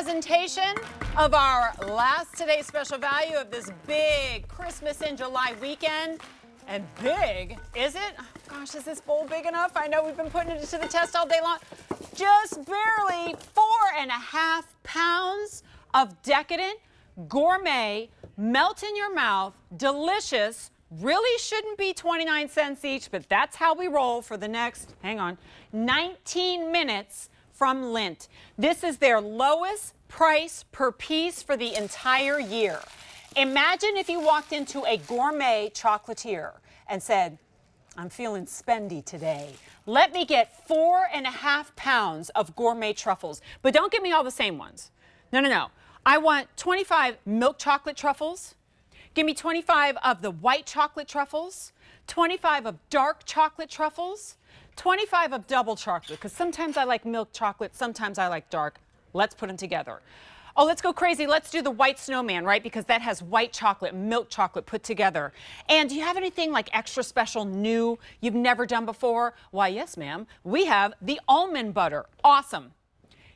presentation of our last today's special value of this big Christmas in July weekend. And big, is it? Oh, gosh, is this bowl big enough? I know we've been putting it to the test all day long. Just barely 4.5 pounds of decadent, gourmet, melt in your mouth, delicious, really shouldn't be 29 cents each, but that's how we roll for the next, hang on, 19 minutes from Lindt. This is their lowest price per piece for the entire year. Imagine if you walked into a gourmet chocolatier and said, I'm feeling spendy today. Let me get 4.5 pounds of gourmet truffles, but don't give me all the same ones. No, no, no. I want 25 milk chocolate truffles. Give me 25 of the white chocolate truffles, 25 of dark chocolate truffles, 25 of double chocolate, because sometimes I like milk chocolate, sometimes I like dark. Let's put them together. Oh, let's go crazy. Let's do the white snowman, right? Because that has white chocolate, milk chocolate put together. And do you have anything like extra special, new, you've never done before? Why, yes, ma'am. We have the almond butter. Awesome.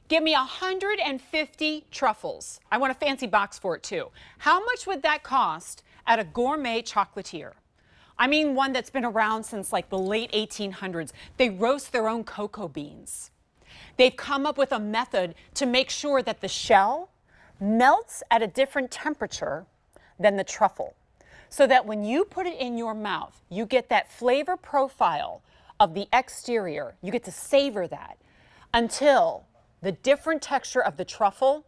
Give me 150 truffles. I want a fancy box for it, too. How much would that cost at a gourmet chocolatier? I mean one that's been around since like the late 1800s. They roast their own cocoa beans. They've come up with a method to make sure that the shell melts at a different temperature than the truffle, so that when you put it in your mouth, you get that flavor profile of the exterior. You get to savor that until the different texture of the truffle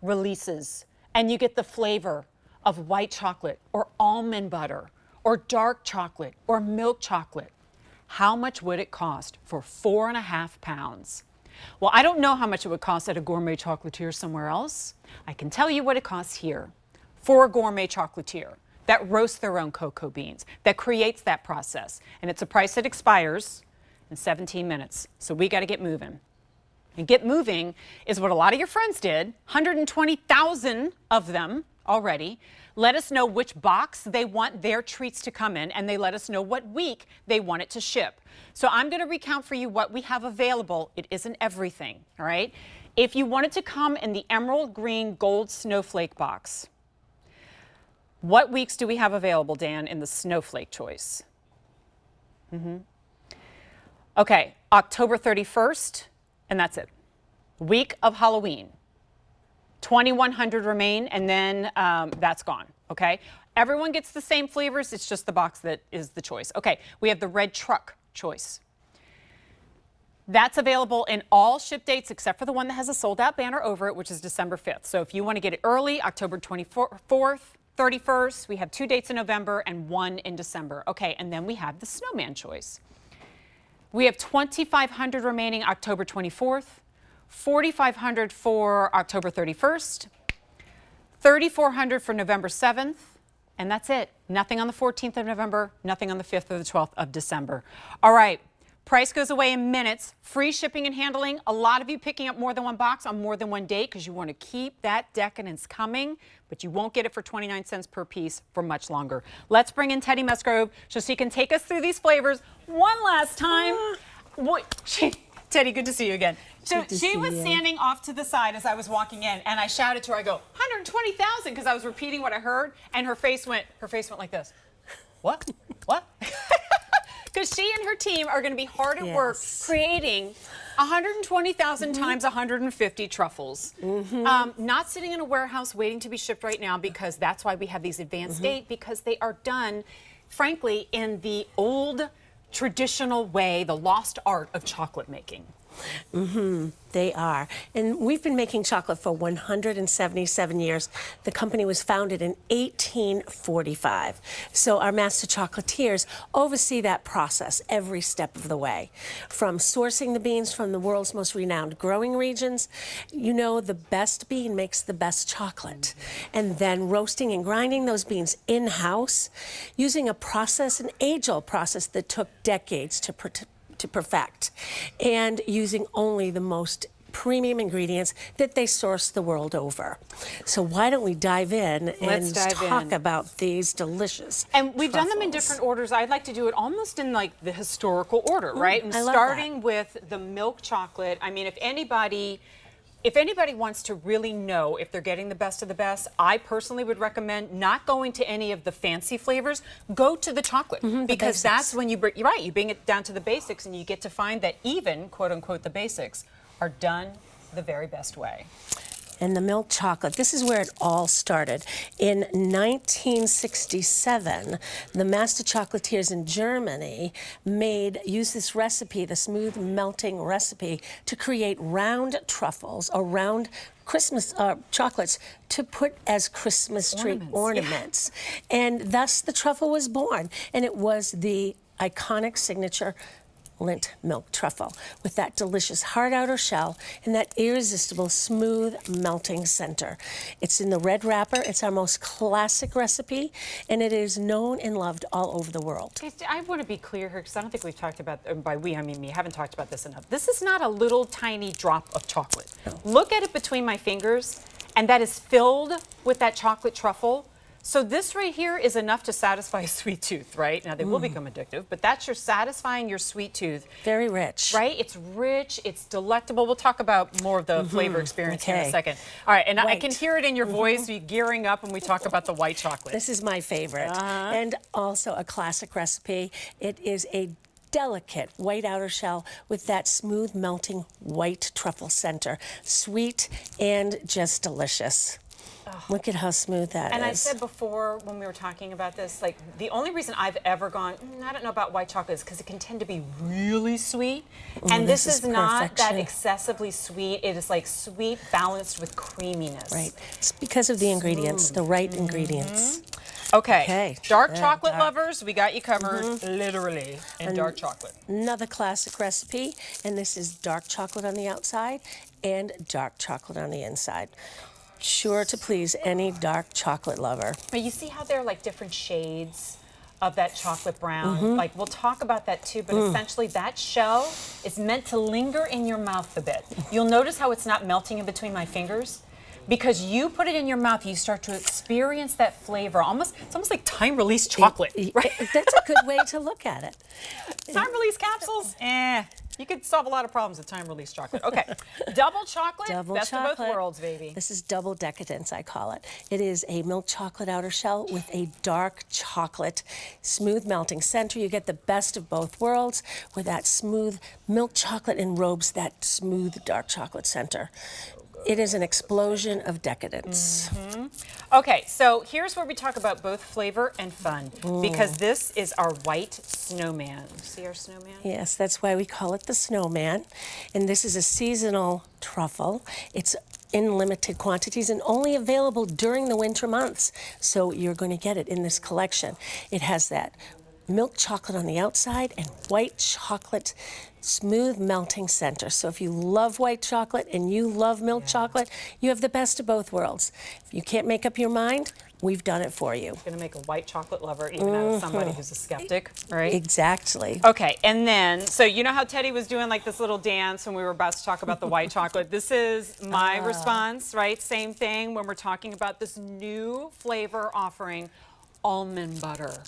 releases, and you get the flavor of white chocolate or almond butter or dark chocolate or milk chocolate. How much would it cost for 4.5 pounds? Well, I don't know how much it would cost at a gourmet chocolatier somewhere else. I can tell you what it costs here for a gourmet chocolatier that roasts their own cocoa beans, that creates that process. And it's a price that expires in 17 minutes. So we got to get moving. And get moving is what a lot of your friends did, 120,000 of them already. Let us know which box they want their treats to come in, and they let us know what week they want it to ship. So I'm going to recount for you what we have available. It isn't everything, all right? If you want it to come in the emerald green gold snowflake box, what weeks do we have available, Dan, in the snowflake choice? Okay, October 31st, and that's it. Week of Halloween. 2,100 remain, and then that's gone, okay? Everyone gets the same flavors. It's just the box that is the choice. Okay, we have the red truck choice. That's available in all ship dates except for the one that has a sold-out banner over it, which is December 5th. So if you want to get it early, October 24th, 31st, we have 2 dates in November and 1 in December. Okay, and then we have the snowman choice. We have 2,500 remaining October 24th, 4,500 for October 31st, 3,400 for November 7th, and that's it. Nothing on the 14th of November, nothing on the 5th or the 12th of December. All right, price goes away in minutes. Free shipping and handling. A lot of you picking up more than one box on more than one date because you want to keep that decadence coming, but you won't get it for 29 cents per piece for much longer. Let's bring in Teddy Musgrove so she can take us through these flavors one last time. Teddy, good to see you again. So she was standing off to the side as I was walking in, and I shouted to her, I go, 120,000, because I was repeating what I heard, and her face went like this. What? What? Because she and her team are going to be hard at work creating 120,000 times 150 truffles. Not sitting in a warehouse waiting to be shipped right now, because that's why we have these advanced date, because they are done, frankly, in the old traditional way, the lost art of chocolate making. They are. And we've been making chocolate for 177 years. The company was founded in 1845. So our master chocolatiers oversee that process every step of the way. From sourcing the beans from the world's most renowned growing regions, you know the best bean makes the best chocolate. And then roasting and grinding those beans in-house using a process, an age-old process that took decades to perfect, and using only the most premium ingredients that they source the world over. So why don't we dive in and talk about these delicious And we've truffles. done them in different orders. I'd like to do it almost in like the historical order, right? And I love starting with the milk chocolate. I mean, if anybody if anybody wants to really know if they're getting the best of the best, I personally would recommend not going to any of the fancy flavors. Go to the chocolate, because that's when you bring, you're right, you bring it down to the basics, and you get to find that even, quote unquote, the basics are done the very best way. And the milk chocolate, this is where it all started. In 1967, the master chocolatiers in Germany used this recipe, the smooth melting recipe, to create round truffles, or round Christmas chocolates, to put as Christmas tree ornaments. And thus the truffle was born. And it was the iconic signature Lindt milk truffle, with that delicious hard outer shell and that irresistible smooth melting center. It's in the red wrapper. It's our most classic recipe, and it is known and loved all over the world. Okay, I want to be clear here, because I don't think we've talked about, by we, I mean me, haven't talked about this enough. This is not a little tiny drop of chocolate. No. Look at it between my fingers, and that is filled with that chocolate truffle. So this right here is enough to satisfy a sweet tooth, right? Now, they will become addictive, but that's satisfying your sweet tooth. Very rich. Right? It's rich, it's delectable. We'll talk about more of the flavor experience here in a second. All right, and I can hear it in your voice, you gearing up when we talk about the white chocolate. This is my favorite, and also a classic recipe. It is a delicate white outer shell with that smooth melting white truffle center. Sweet and just delicious. Look at how smooth that is. And I said before when we were talking about this, like, the only reason I've ever gone, I don't know about white chocolate, is because it can tend to be really sweet. And this is not that excessively sweet. It is like sweet balanced with creaminess. Right. It's because of the ingredients, the right ingredients. Okay. Dark chocolate lovers, we got you covered, literally, in dark chocolate. Another classic recipe, and this is dark chocolate on the outside and dark chocolate on the inside. Sure to please any dark chocolate lover. But you see how there are like different shades of that chocolate brown? Like, we'll talk about that too, but essentially that shell is meant to linger in your mouth a bit. You'll notice how it's not melting in between my fingers. Because you put it in your mouth, you start to experience that flavor. It's almost like time-released chocolate. Right? That's a good way to look at it. Time-release capsules? You could solve a lot of problems with time-release chocolate. Okay, double chocolate, best of both worlds, baby. This is double decadence, I call it. It is a milk chocolate outer shell with a dark chocolate, smooth melting center. You get the best of both worlds, where that smooth milk chocolate enrobes that smooth dark chocolate center. It is an explosion of decadence. Okay, so here's where we talk about both flavor and fun, because this is our white snowman. See our snowman? Yes, that's why we call it the snowman. And this is a seasonal truffle. It's in limited quantities and only available during the winter months. So you're going to get it in this collection. It has that milk chocolate on the outside and white chocolate smooth melting center. So if you love white chocolate and you love milk chocolate, you have the best of both worlds. If you can't make up your mind, we've done it for you. It's going to make a white chocolate lover even out of somebody who's a skeptic, right? Exactly. Okay, and then, so you know how Teddy was doing like this little dance when we were about to talk about the white chocolate? This is my response, right? Same thing when we're talking about this new flavor offering, almond butter.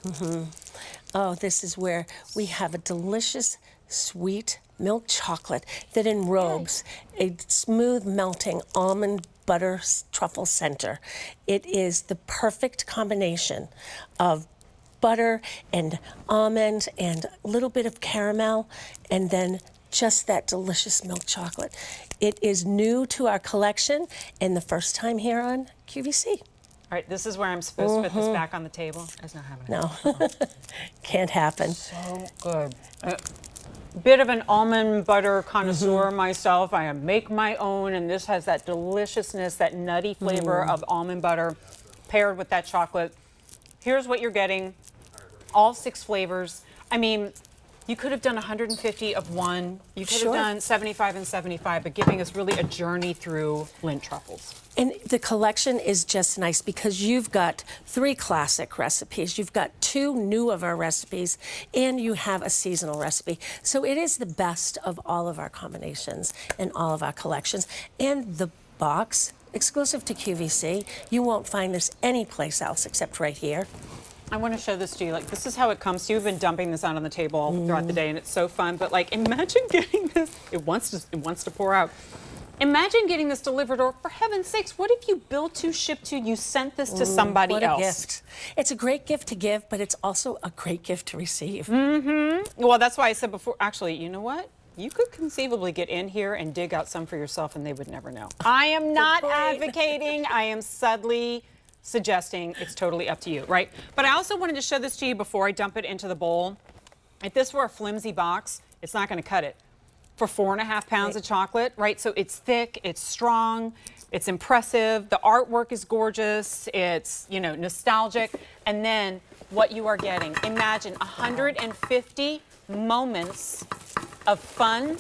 Oh, this is where we have a delicious sweet milk chocolate that enrobes a smooth melting almond butter truffle center. It is the perfect combination of butter and almond and a little bit of caramel, and then just that delicious milk chocolate. It is new to our collection and the first time here on QVC. All right, this is where I'm supposed to put this back on the table. That's not happening. No, can't happen. So good. Bit of an almond butter connoisseur myself. I make my own, and this has that deliciousness, that nutty flavor of almond butter paired with that chocolate. Here's what you're getting. All 6 flavors. I mean, you could have done 150 of one. You could have done 75 and 75, but giving us really a journey through Lindt truffles. And the collection is just nice because you've got 3 classic recipes, you've got 2 new of our recipes, and you have a seasonal recipe. So it is the best of all of our combinations and all of our collections. And the box, exclusive to QVC, you won't find this anyplace else except right here. I want to show this to you. Like, this is how it comes to you. We've been dumping this out on the table throughout the day, and it's so fun. But like, imagine getting this. It wants to pour out. Imagine getting this delivered, or for heaven's sakes, what if you built to, shipped to, you sent this to somebody what a else? gift. It's a great gift to give, but it's also a great gift to receive. Well, that's why I said before, actually, you know what? You could conceivably get in here and dig out some for yourself and they would never know. I am not advocating, I am subtly suggesting it's totally up to you, right? But I also wanted to show this to you before I dump it into the bowl. If this were a flimsy box, it's not gonna cut it. For 4.5 pounds of chocolate, right? So it's thick, it's strong, it's impressive, the artwork is gorgeous, it's, you know, nostalgic. And then what you are getting, imagine 150 moments of fun,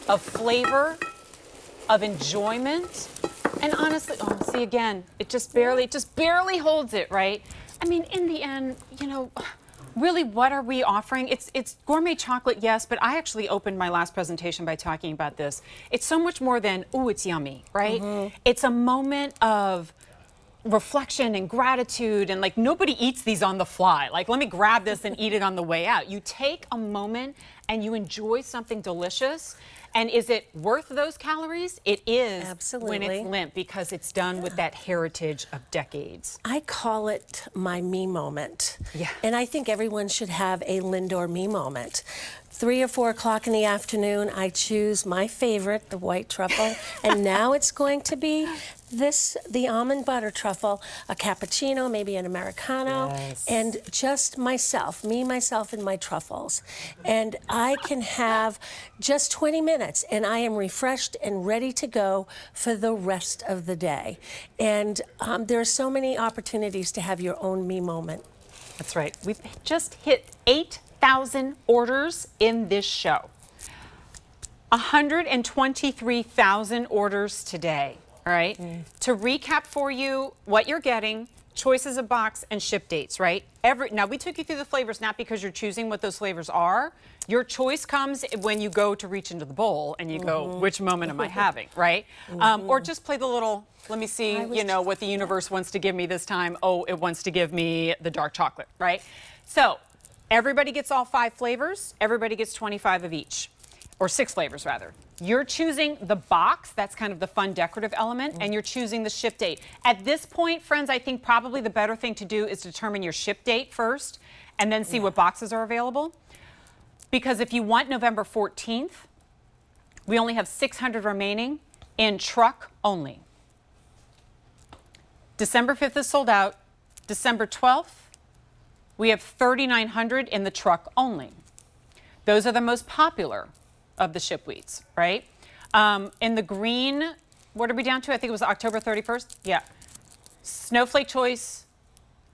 of flavor, of enjoyment. And honestly, oh, see again, it just barely holds it, right? I mean, in the end, you know, really, what are we offering? It's gourmet chocolate, yes, but I actually opened my last presentation by talking about this. It's so much more than, ooh, it's yummy, right? It's a moment of reflection and gratitude, and like nobody eats these on the fly. Like, let me grab this and eat it on the way out. You take a moment and you enjoy something delicious. And is it worth those calories? It is. Absolutely. When it's Lindt, because it's done with that heritage of decades. I call it my me moment. Yeah. And I think everyone should have a Lindor me moment. 3 or 4 o'clock in the afternoon, I choose my favorite, the white truffle, and now it's going to be the almond butter truffle, a cappuccino, maybe an Americano, and just myself, me, myself, and my truffles. And I can have just 20 minutes, and I am refreshed and ready to go for the rest of the day. And there are so many opportunities to have your own me moment. That's right. We've just hit 8,000 orders in this show. 123,000 orders today. All right. To recap for you what you're getting, choices of box and ship dates, right? Now, we took you through the flavors not because you're choosing what those flavors are. Your choice comes when you go to reach into the bowl and you go, which moment am I having, right? Or just play the little, let me see, you know, what the universe wants to give me this time. Oh, it wants to give me the dark chocolate, right? So everybody gets all 5 flavors. Everybody gets 25 of each, or 6 flavors rather. You're choosing the box, that's kind of the fun decorative element, and you're choosing the ship date. At this point, friends, I think probably the better thing to do is determine your ship date first and then see what boxes are available. Because if you want November 14th, we only have 600 remaining in truck only. December 5th is sold out. December 12th, we have 3,900 in the truck only. Those are the most popular of the ship wheats, right? In the green, what are we down to? I think it was October 31st. Yeah. Snowflake Choice,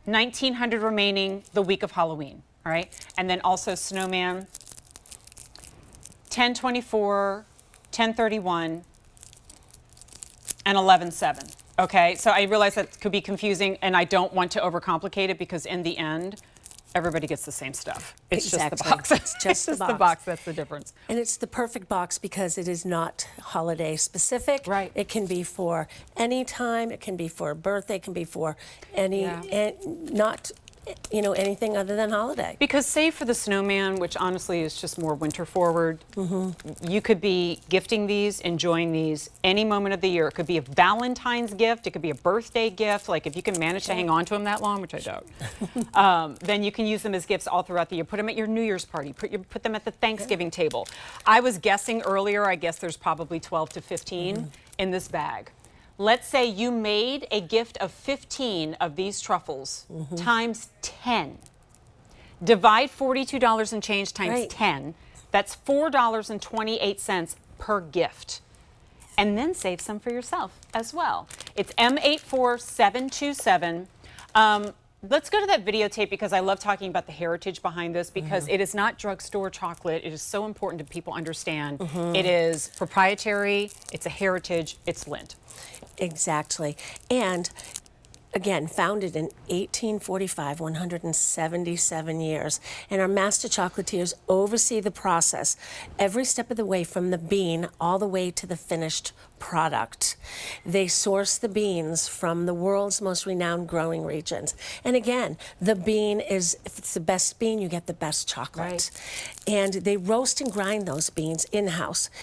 1,900 remaining the week of Halloween, all right? And then also Snowman, 10/24, 10/31, and 11/7. Okay, so I realize that could be confusing, and I don't want to overcomplicate it because in the end, everybody gets the same stuff. It's just the box. It's just the box. That's the difference. And it's the perfect box because it is not holiday specific. Right. It can be for any time. It can be for a birthday. It can be for any, not, you know, anything other than holiday. Because save for the snowman, which honestly is just more winter forward, you could be gifting these, enjoying these any moment of the year. It could be a Valentine's gift. It could be a birthday gift. Like if you can manage to hang on to them that long, which I doubt, then you can use them as gifts all throughout the year. Put them at your New Year's party. Put them at the Thanksgiving table. I was guessing earlier, I guess there's probably 12 to 15 in this bag. Let's say you made a gift of 15 of these truffles times 10. Divide $42 and change times 10. That's $4.28 per gift. And then save some for yourself as well. It's M84727. Let's go to that videotape because I love talking about the heritage behind this because it is not drugstore chocolate. It is so important that people understand. It is proprietary, it's a heritage, it's Lindt. Exactly. And again, founded in 1845, 177 years. And our master chocolatiers oversee the process every step of the way from the bean all the way to the finished product. They source the beans from the world's most renowned growing regions. And again, the bean is, if it's the best bean, you get the best chocolate. And they roast and grind those beans in-house.